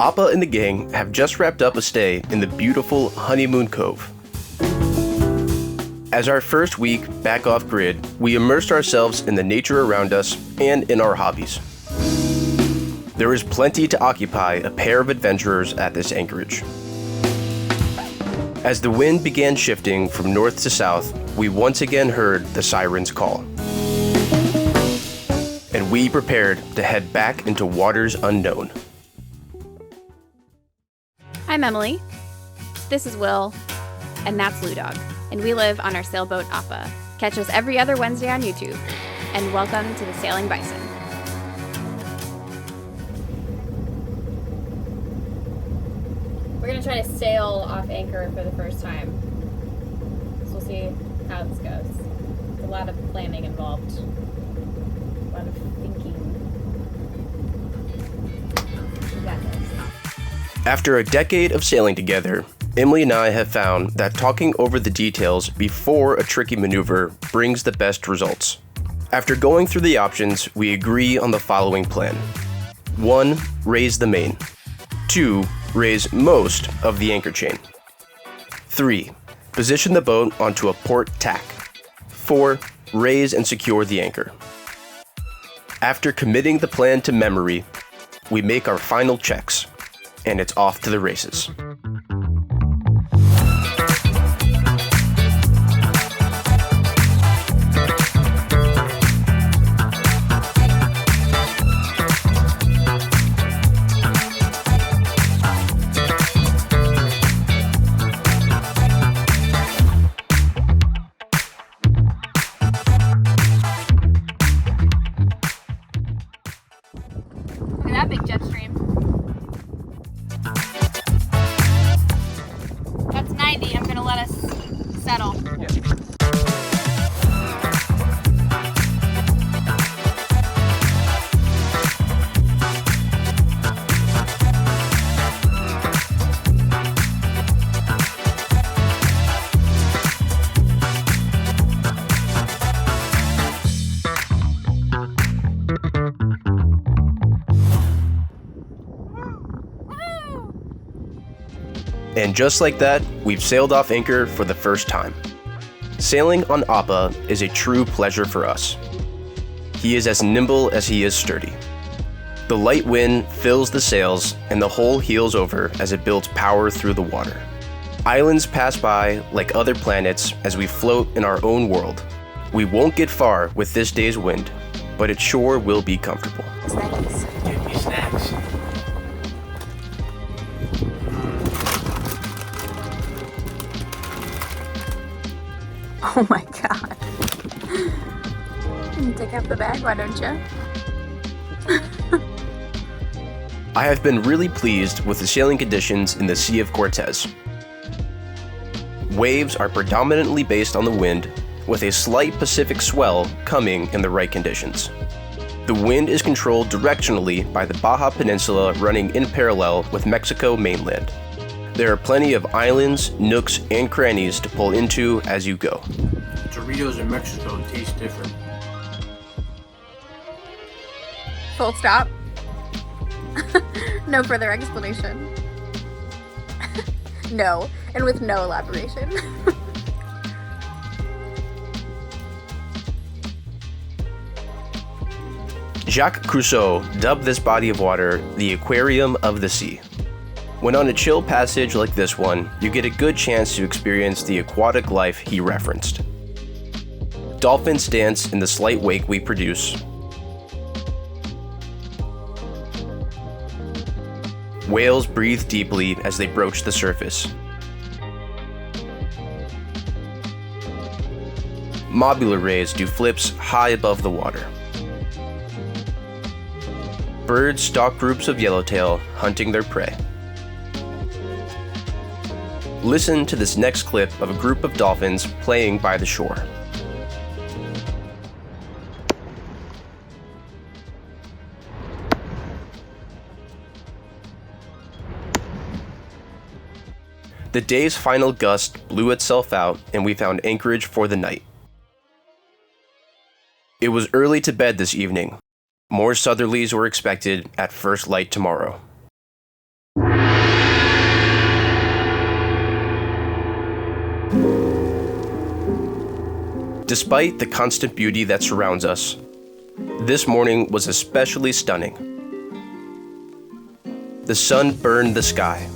Appa and the gang have just wrapped up a stay in the beautiful Honeymoon Cove. As our first week back off grid, we immersed ourselves in the nature around us and in our hobbies. There is plenty to occupy a pair of adventurers at this anchorage. As the wind began shifting from north to south, we once again heard the siren's call. And we prepared to head back into waters unknown. I'm Emily. This is Will. And that's Lou Dog. And we live on our sailboat Appa. Catch us every other Wednesday on YouTube. And welcome to the Sailing Bison. We're going to try to sail off anchor for the first time. So we'll see how this goes. There's a lot of planning involved. A lot of thinking. We got this. After a decade of sailing together, Emily and I have found that talking over the details before a tricky maneuver brings the best results. After going through the options, we agree on the following plan. 1. Raise the main. 2. Raise most of the anchor chain. 3. Position the boat onto a port tack. 4. Raise and secure the anchor. After committing the plan to memory, we make our final checks, and it's off to the races. Look at that big jet stream. That's 90. I'm going to let us settle. And just like that, we've sailed off anchor for the first time. Sailing on Appa is a true pleasure for us. He is as nimble as he is sturdy. The light wind fills the sails and the hull heels over as it builds power through the water. Islands pass by like other planets as we float in our own world. We won't get far with this day's wind, but it sure will be comfortable. Get me snacks. Oh my god. You take out the bag, why don't you? I have been really pleased with the sailing conditions in the Sea of Cortez. Waves are predominantly based on the wind, with a slight Pacific swell coming in the right conditions. The wind is controlled directionally by the Baja Peninsula running in parallel with Mexico mainland. There are plenty of islands, nooks, and crannies to pull into as you go. Doritos in Mexico taste different. Full stop. No further explanation. No, and with no elaboration. Jacques Cousteau dubbed this body of water the aquarium of the sea. When on a chill passage like this one, you get a good chance to experience the aquatic life he referenced. Dolphins dance in the slight wake we produce. Whales breathe deeply as they broach the surface. Mobula rays do flips high above the water. Birds stalk groups of yellowtail, hunting their prey. Listen to this next clip of a group of dolphins playing by the shore. The day's final gust blew itself out and we found anchorage for the night. It was early to bed this evening. More southerlies were expected at first light tomorrow. Despite the constant beauty that surrounds us, this morning was especially stunning. The sun burned the sky.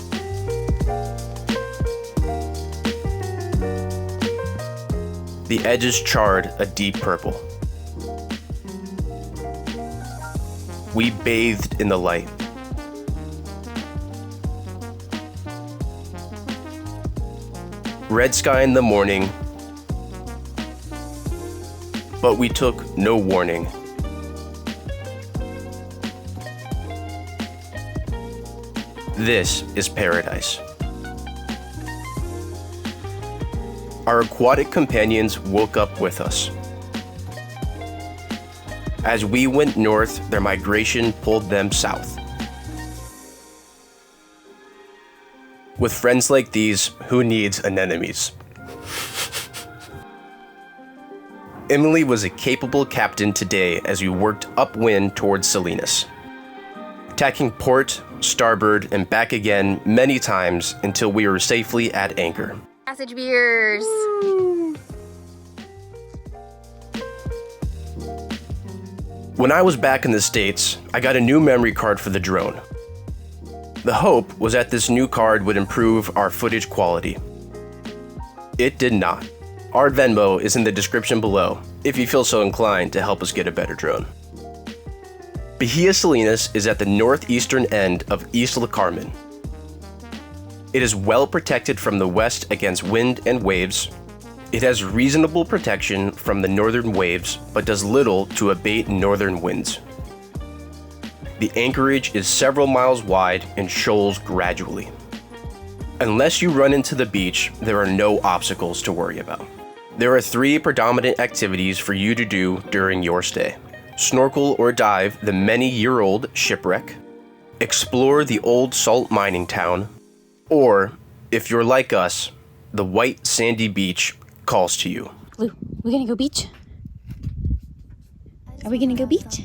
The edges charred a deep purple. We bathed in the light. Red sky in the morning, but we took no warning. This is paradise. Our aquatic companions woke up with us. As we went north, their migration pulled them south. With friends like these, who needs anemones? Emily was a capable captain today as we worked upwind towards Salinas, tacking port, starboard, and back again many times until we were safely at anchor. Passage beers. When I was back in the States, I got a new memory card for the drone. The hope was that this new card would improve our footage quality. It did not. Our Venmo is in the description below if you feel so inclined to help us get a better drone. Bahia Salinas is at the northeastern end of Isla Carmen. It is well protected from the west against wind and waves. It has reasonable protection from the northern waves, but does little to abate northern winds. The anchorage is several miles wide and shoals gradually. Unless you run into the beach, there are no obstacles to worry about. There are 3 predominant activities for you to do during your stay. Snorkel or dive the many-year-old shipwreck, explore the old salt mining town, or, if you're like us, the white sandy beach calls to you. Blue, we gonna go beach? Are we gonna go beach?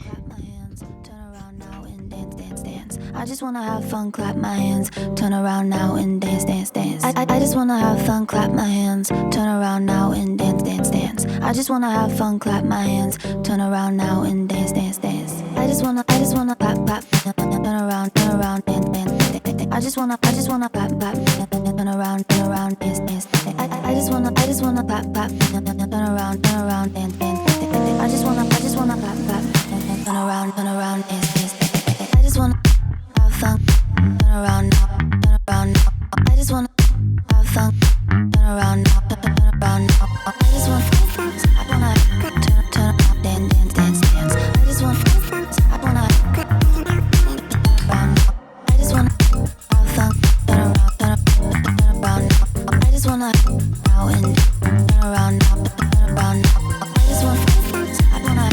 I just wanna have fun, clap my hands, turn around now and dance, dance, dance. I just wanna have fun, clap my hands, turn around now and dance, dance, dance. I just wanna have fun, clap my hands, turn around now and dance, dance, dance. I just wanna clap, clap, turn around, dance, dance, dance. I just wanna clap, clap, turn around, dance, dance, dance. I just wanna clap, clap, turn around, dance, dance, dance. I just wanna clap, clap, turn around, dance, dance, dance. I just wanna have fun, turn around now, turn around now. I just wanna have fun, turn around now, turn around now. I just wanna turn around, dance, dance, dance. I just wanna turn around now. I just wanna have fun, turn around now. I just wanna now and turn around now, turn around now. I just wanna turn around,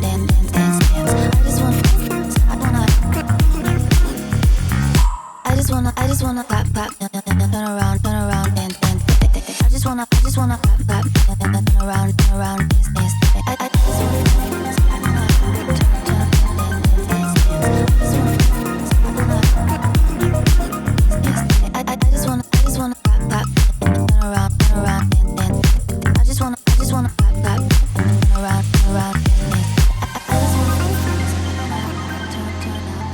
dance, dance, dance. I just wanna I just wanna clap, clap, turn around, dance, dance, dance. I just wanna clap, clap, turn around, dance, dance, dance. I just wanna clap, clap, turn around, dance, dance. I just wanna clap, clap, turn around, dance, dance.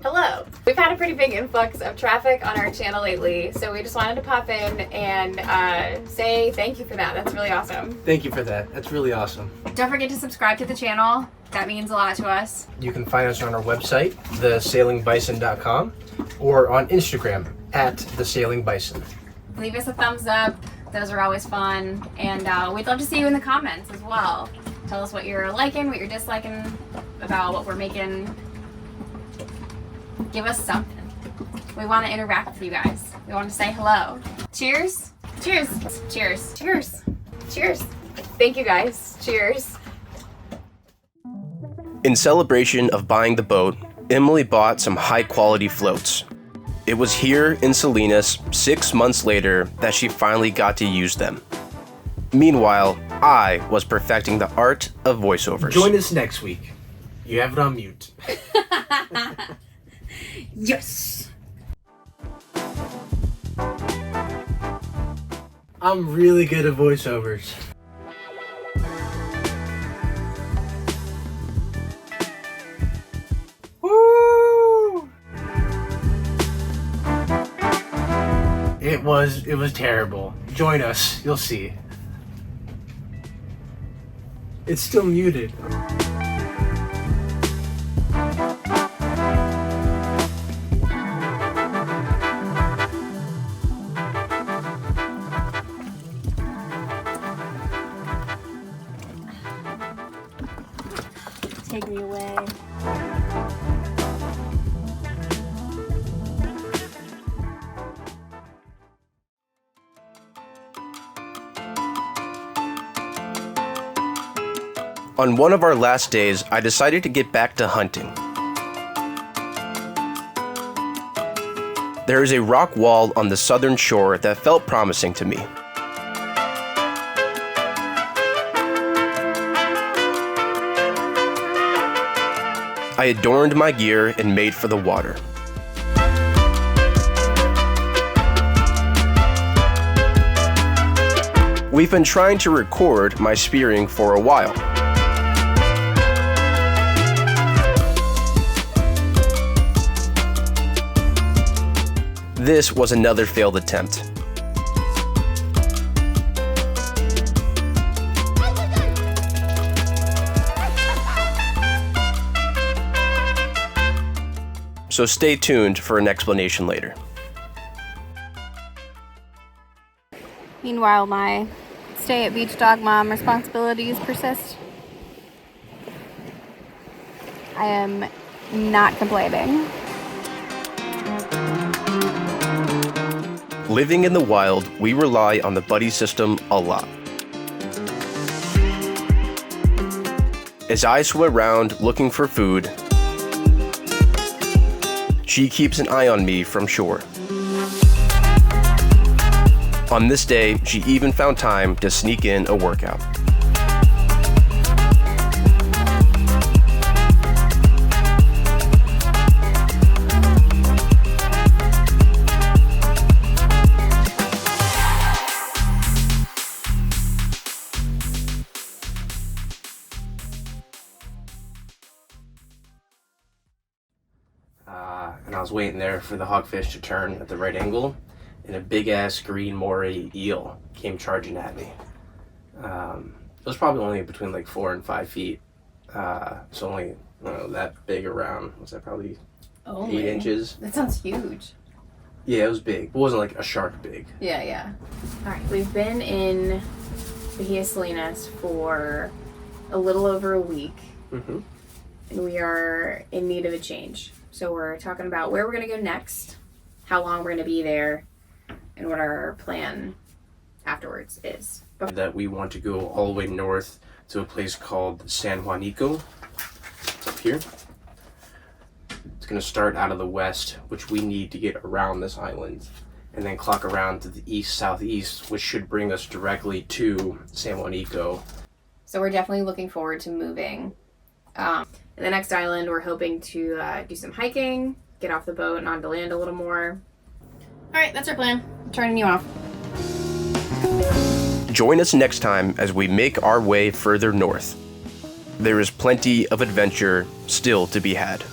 Hello. We've had a pretty big influx of traffic on our channel lately, so we just wanted to pop in and say thank you for that. That's really awesome. Thank you for that. That's really awesome. Don't forget to subscribe to the channel. That means a lot to us. You can find us on our website, thesailingbison.com, or on Instagram, @thesailingbison. Leave us a thumbs up. Those are always fun. And we'd love to see you in the comments as well. Tell us what you're liking, what you're disliking about what we're making. Give us something. We want to interact with you guys. We want to say hello. Cheers. Cheers. Cheers. Cheers. Cheers. Thank you guys. Cheers. In celebration of buying the boat, Emily bought some high-quality floats. It was here in Salinas 6 months later that she finally got to use them. Meanwhile, I was perfecting the art of voiceovers. Join us next week. You have it on mute. Yes! I'm really good at voiceovers. Woo! It was terrible. Join us, you'll see. It's still muted. Take me away. On one of our last days, I decided to get back to hunting. There is a rock wall on the southern shore that felt promising to me. I adorned my gear and made for the water. We've been trying to record my spearing for a while. This was another failed attempt. So stay tuned for an explanation later. Meanwhile, my stay at beach dog mom responsibilities persist. I am not complaining. Living in the wild, we rely on the buddy system a lot. As I swim around looking for food, she keeps an eye on me from shore. On this day, she even found time to sneak in a workout. And I was waiting there for the hogfish to turn at the right angle, and a big ass green moray eel came charging at me. It was probably only between like 4 and 5 feet. So only, I don't know, that big around. Was that probably 8 inches? That sounds huge. Yeah, it was big. It wasn't like a shark big. Yeah, yeah. Alright, we've been in Bahia, Salinas for a little over a week. Mm-hmm. And we are in need of a change. So we're talking about where we're going to go next, how long we're going to be there, and what our plan afterwards is. That we want to go all the way north to a place called San Juanico. It's up here. It's going to start out of the west, which we need to get around this island, and then clock around to the east-southeast, which should bring us directly to San Juanico. So we're definitely looking forward to moving. In the next island, we're hoping to do some hiking, get off the boat and onto land a little more. All right, that's our plan. I'm turning you off. Join us next time as we make our way further north. There is plenty of adventure still to be had.